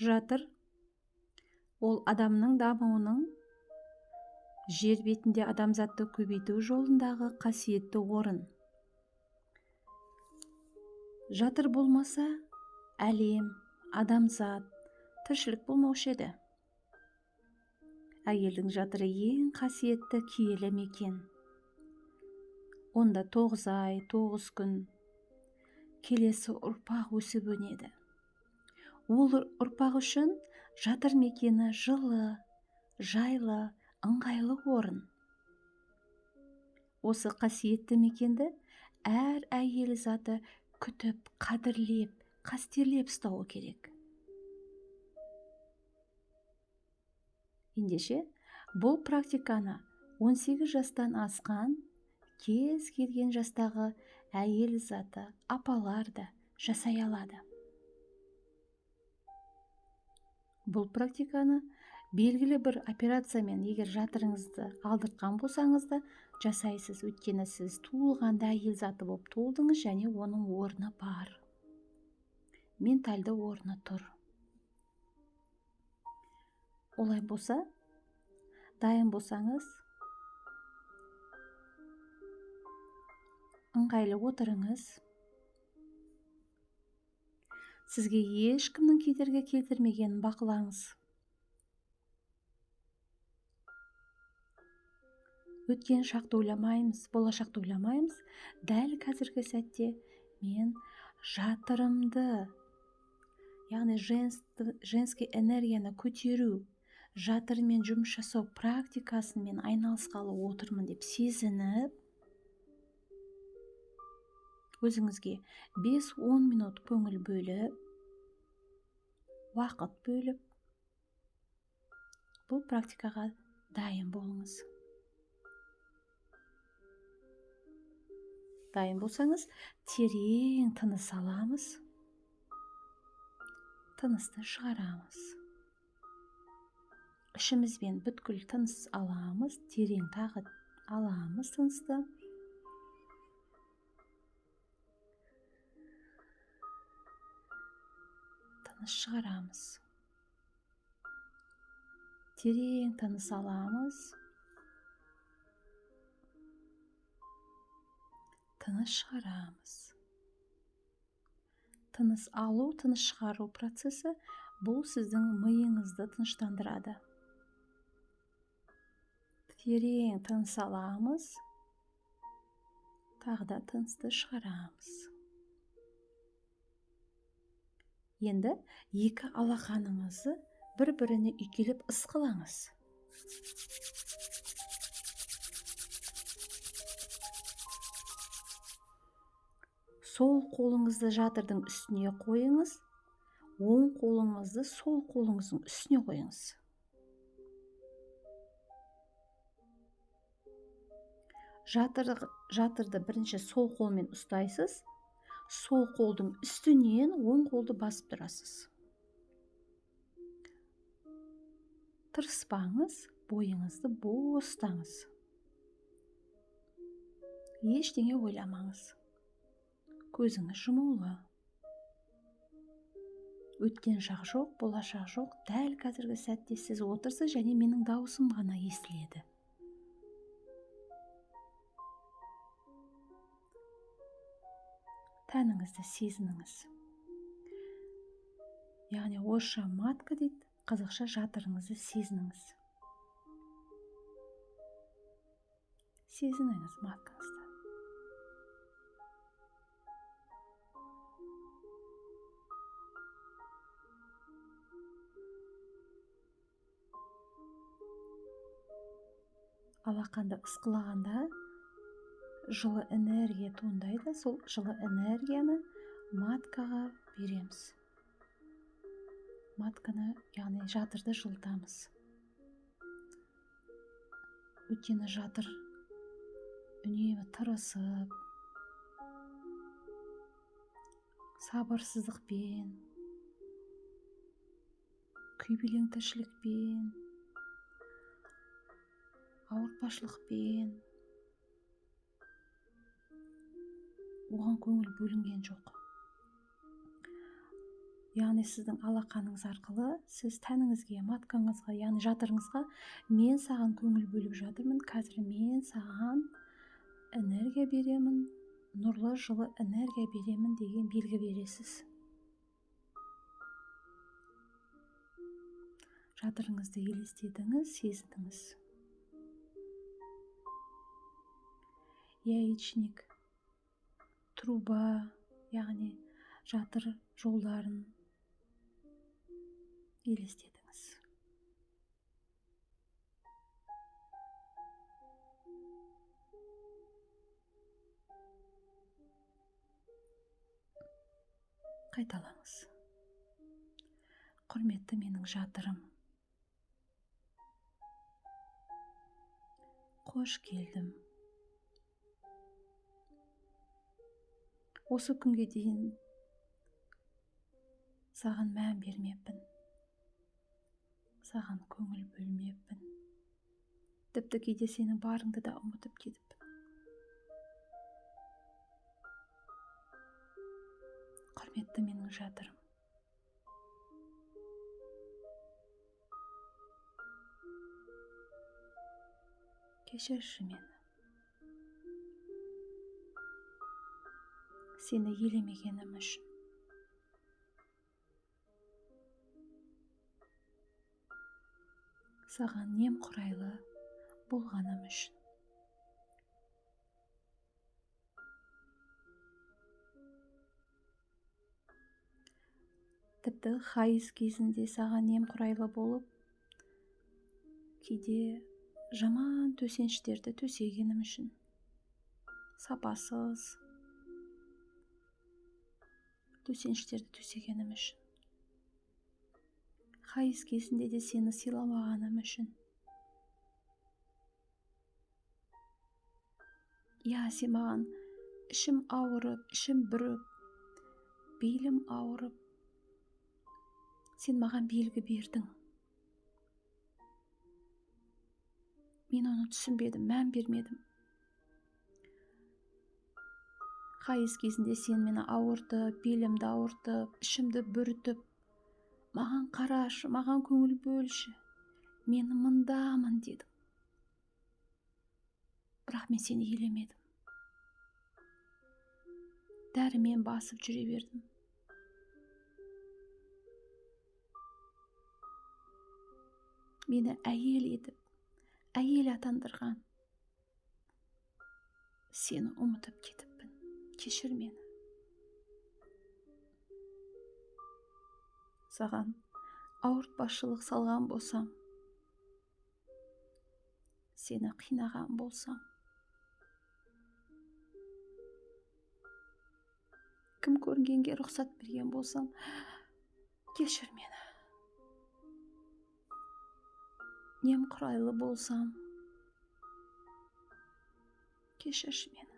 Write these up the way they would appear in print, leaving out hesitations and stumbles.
Жатыр ол адамның дамуының жер бетінде адамзатты көбейту жолындағы қасиетті орын. Жатыр болмаса, әлем, адамзат, тіршілік болмаушы еді. Әйелдің жатыры ең қасиетті киелі мекен. Онда 9 ай, 9 күн келесі ұрпақ өсіп өнеді. Ол ұрпақ үшін жатыр мекені жылы, жайлы, ыңғайлы орын. Осы қасиетті мекенді әр әйел заты күтіп, қадірлеп, қастерлеп ұстауы керек. Ендеше, бұл практиканы 18 жастан асқан кез келген жастағы әйел заты, апалар да жасай алады. Бұл практиканы белгілі бір операциямен егер жатырыңызды алдыртқан болсаңыз да жасайсыз, өйткені сіз туылғанда әйел заты болып туылдыңыз және оның орны бар. Менталды орны тұр. Олай болса, дайын болсаңыз, ыңғайлы отырыңыз. Сізге ешкімнің кедергі келтірмегенін бақылаңыз. Өткен шақты ойламаймыз, болашақты ойламаймыз. Дәл қазіргі сәтте мен жатырымды, яғни женский энергияны көтеру, жатырмен жұмыс жасау практикасын мен айналысқалы отырмын деп сезініп, өзіңізге 5-10 минут көңіл бөліп, уақыт бөліп, бұл практикаға дайын болыңыз. Дайын болсаңыз, терең тыныс аламыз, тынысты шығарамыз. Ішімізбен бүткіл тыныс аламыз, терең тағы аламыз тынысты. Тыныс шығарамыз. Терең тыныс аламыз. Тыныс шығарамыз. Тыныс алу, тыныс шығару процесі бұл сіздің миыңызды тыныштандырады. Терең тыныс аламыз. Тағы да тынысты шығарамыз. Енді екі алақаныңызды бір-біріне үйкелеп ысқылаңыз. Сол қолыңызды жатырдың үстіне қойыңыз, оң қолыңызды сол қолыңыздың үстіне қойыңыз. Жатырды бірінші сол қолмен ұстайсыз, сол қолдың үстінен оң қолды басып тұрасыз. Тырыспаңыз, бойыңызды бос ұстаңыз. Ештеңе ойламаңыз. Көзіңіз жұмулы. Өткен шақ жоқ, болашақ жоқ. Дәл қазіргі сәтте сіз отырсыз және менің даусым ғана естіледі. Тәніңізді сезініңіз. Яғни орысша матка дейді, қазақша жатырыңызды сезініңіз. Сезініңіз маткаңызды. Алақанды ысқылағанда жылы энергия туындайды, сол жылы энергияны маткаға береміз. Матканы, яғни жатырды жылытамыз. Өйткені жатыр үнемі тырысып, сабырсыздықпен, күйбелең тіршілікпен, ауыртпашылықпен оған көңіл бөлінген жоқ. яғни сіздің алақаныңыз арқылы сіз тәніңізге, маткаңызға, яғни жатырыңызға мен саған көңіл бөліп жатырмын, қазір мен саған энергия беремін, нұрлы жылы энергия беремін деген белгі бересіз. Жатырыңызды елестетіңіз, сезініңіз. Яичник, труба, яғни жатыр жолдарын елестетіңіз. Қайталаңыз. Құрметті менің жатырым, қош келдім. Осы күнге дейін саған мән бермеппін. Саған көңіл бөлмеппін. Тіпті кейде сенің барыңды да ұмытып кетіппін. Құрметті менің жатырым, кешірші мені. Сені елемегенім үшін. Саған немқұрайлы болғаным үшін. Тіпті хайыз кезінде саған немқұрайлы болып, кейде жаман төсеніштерді төсегенім үшін. Сапасыз төсеніштерді төсегенім үшін. Хайыз кезінде де сені сыйламағаным үшін. Сен маған ішім ауырып, ішім бүріп, белім ауырып, сен маған белгі бердің. Мен оны түсінбедім, мән бермедім. Хайыз кезінде сен мені ауыртып, белімді ауыртып, ішімді бүрітіп, маған қарашы, маған көңіл бөлші, мен мындамын дедің. Бірақ мен сені елемедім. Дәрімен басып жүре бердім. Мені әйел етіп, әйел атандырған сені ұмытып кетіппін. Кешір мені. Саған ауыртпашылық салған болсам, сені қинаған болсам, кім көрінгенге рұқсат берген болсам, кешір мені. Немқұрайлы болсам, кешірші мені.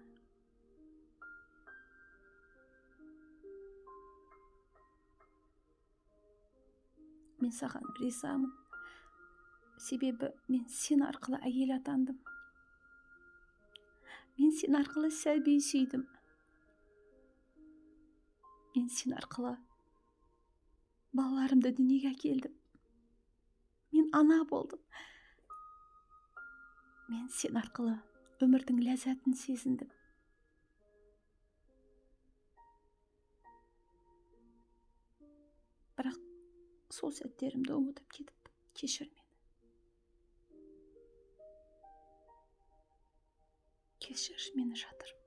Мен саған ризамын. Себебі мен сен арқылы әйел атандым. Мен сен арқылы сәби сүйдім. Мен сен арқылы балаларымды дүниеге әкелдім. Мен ана болдым. Мен сен арқылы өмірдің ләззатын сезіндім. Бірақ сол сәттерімді ұмытып кетіп, кешір мені. Кешір мені, жатырым.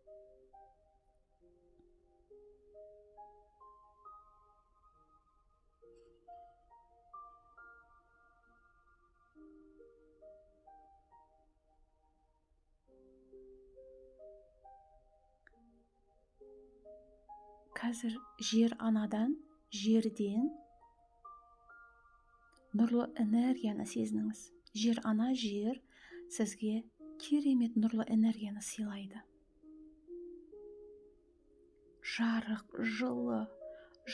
Қазір жер анадан, жерден нұрлы энергияны сезініңіз. Жер ана, жер сізге керемет нұрлы энергияны сыйлайды. Жарық, жылы,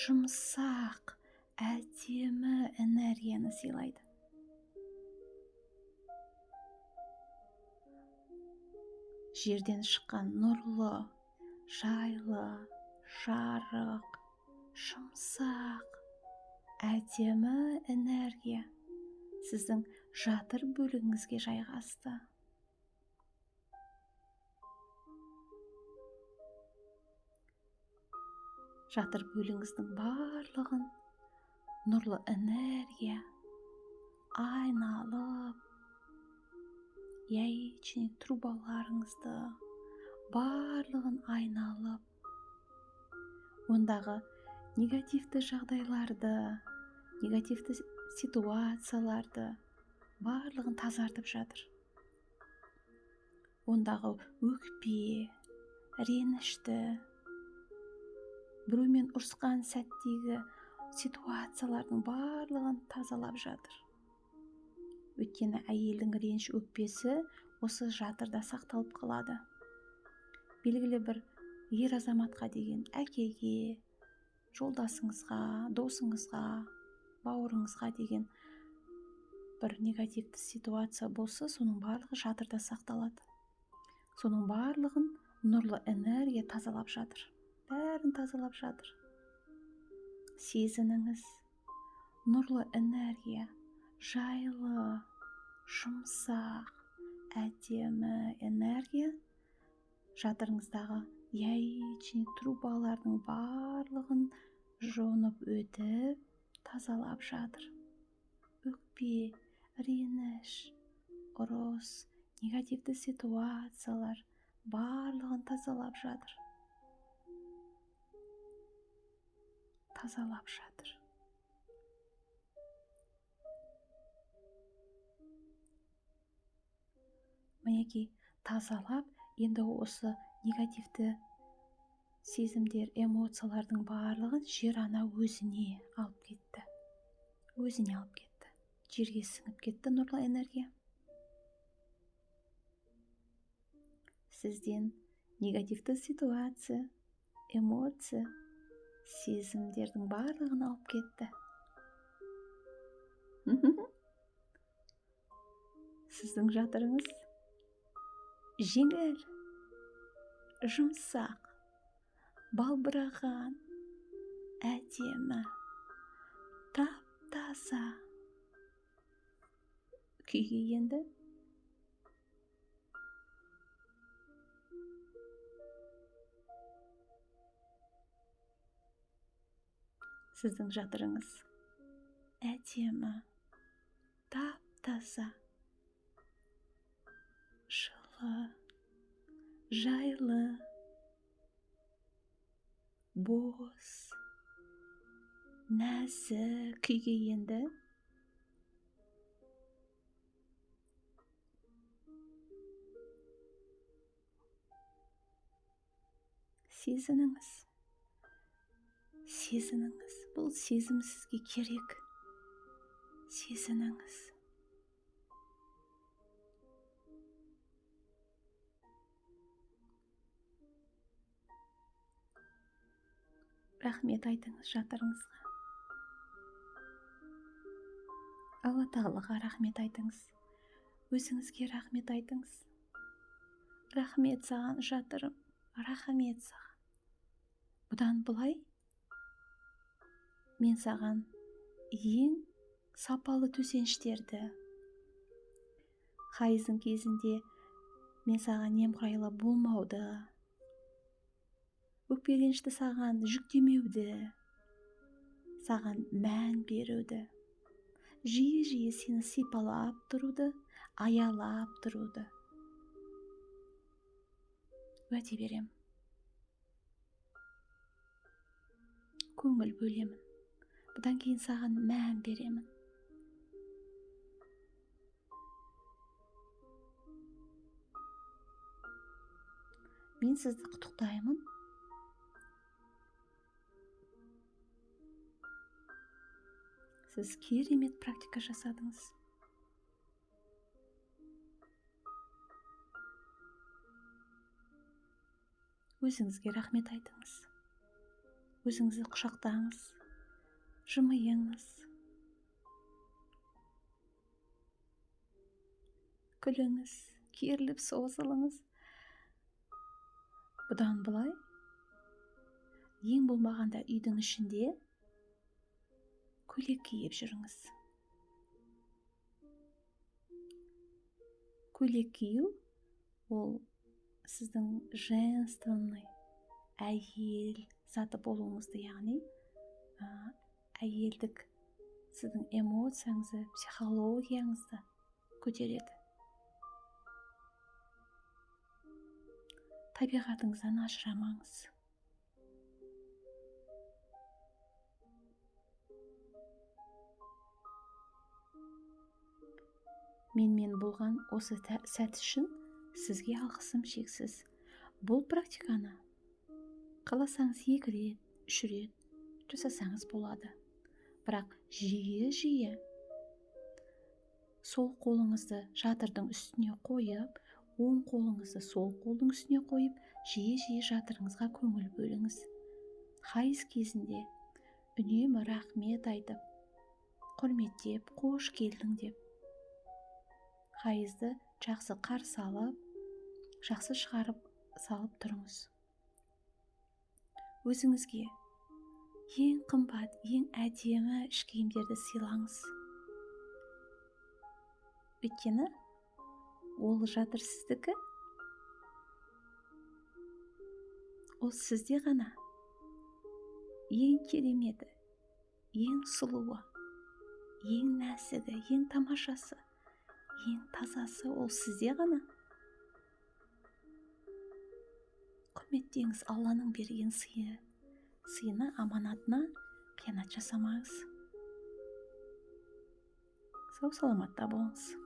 жұмсақ, әдемі энергияны сыйлайды. Жерден шыққан нұрлы, жайлы, жарық, жұмсақ, әдемі энергия сіздің жатыр бөлігіңізге жайғасты. Жатыр бөлігіңіздің барлығын нұрлы энергия айналып, яичный трубаларыңызды барлығын айналып, ондағы негативті жағдайларды, негативті ситуацияларды барлығын тазартып жатыр. Ондағы өкпе, ренішті, біреумен ұрысқан сәттегі ситуациялардың барлығын тазалап жатыр. Өйткені әйелдің реніш өкпесі осы жатырда сақталып қалады. Белгілі бір ер азаматқа деген әкеге, жолдасыңызға, досыңызға, бауырыңызға деген бір негативті ситуация болса, соның барлығы жатырда сақталады. Соның барлығын нұрлы энергия тазалап жатыр. Бәрін тазалап жатыр. Сезініңіз, нұрлы энергия жайлы, жұмсақ, әдемі энергия жатырыңыздағы яичный трубалардың барлығын жонып өтіп, тазалап жатыр. Өкпе, реніш, ұрыс, негативті ситуациялар барлығын тазалап жатыр. Тазалап жатыр. Мінекей, тазалап, енді осы негативті сезімдер, эмоциялардың барлығын жер ана өзіне алып кетті. Өзіне алып кетті. Жерге сіңіп кетті нұрлы энергия. Сізден негативті ситуация, эмоция, сезімдердің барлығын алып кетті. Сіздің жатырыңыз жеңіл, жұмсақ, балбыраған, әдемі, тап-таза күйге енді. Сіздің жатырыңыз әдемі, тап-таза, жылы, жайлы, бос, нәзік күйге енді. Сезініңіз. Сезініңіз. Бұл сезім сізге керек. Сезініңіз. Рахмет айтыңыз жатырыңызға. Алла тағалаға рахмет айтыңыз. Өзіңізге рахмет айтыңыз. Рахмет саған жатырым. Рахмет саған. Бұдан былай мен саған ең сапалы төсеніштерді, хайыздың кезінде мен саған немқұрайлы болмауды, өкпеленішті саған жүктемеуді, саған мән беруді, жиі-жиі сені сипалап тұруды, аялап тұруды уәде беремін. Көңіл бөлемін. Бұдан кейін саған мән беремін. Мен сізді құттықтаймын. Сіз керемет практика жасадыңыз. Өзіңізге рахмет айтыңыз. Өзіңізді құшақтаңыз, жымиыңыз, күліңіз, керіліп созылыңыз. Бұдан былай, ең болмағанда үйдің ішінде көйлек киіп жүріңіз. Көйлек кию ол сіздің женственный әйел заты болуыңызды, яғни әйелдік сіздің эмоцияңызды, психологияңызды көтереді. Табиғатыңыздан ажырамаңыз. Менімен болған осы сәт үшін сізге алғысым шексіз. Бұл практиканы қаласаңыз 2 рет, 3 рет жасасаңыз болады. Бірақ жиі сол қолыңызды жатырдың үстіне қойып, оң қолыңызды сол қолдың үстіне қойып, жиі жатырыңызға көңіл бөліңіз. Хайыз кезінде үнемі рахмет айтып, құрметтеп, қош келдің деп, хайызды жақсы қарсы алып, жақсы шығарып салып тұрыңыз. Өзіңізге ең қымбат, ең әдемі іш киімдерді сыйлаңыз. Өйткені ол жатыр сіздікі. Ол сізде ғана. Ең кереметі, ең сұлуы, ең нәзігі, ең тамашасы, ең тазасы ол сізде ғана. Құрметтеңіз Алланың берген сыйына, аманатына қиянат жасамаңыз. Сау саламатта болыңыз.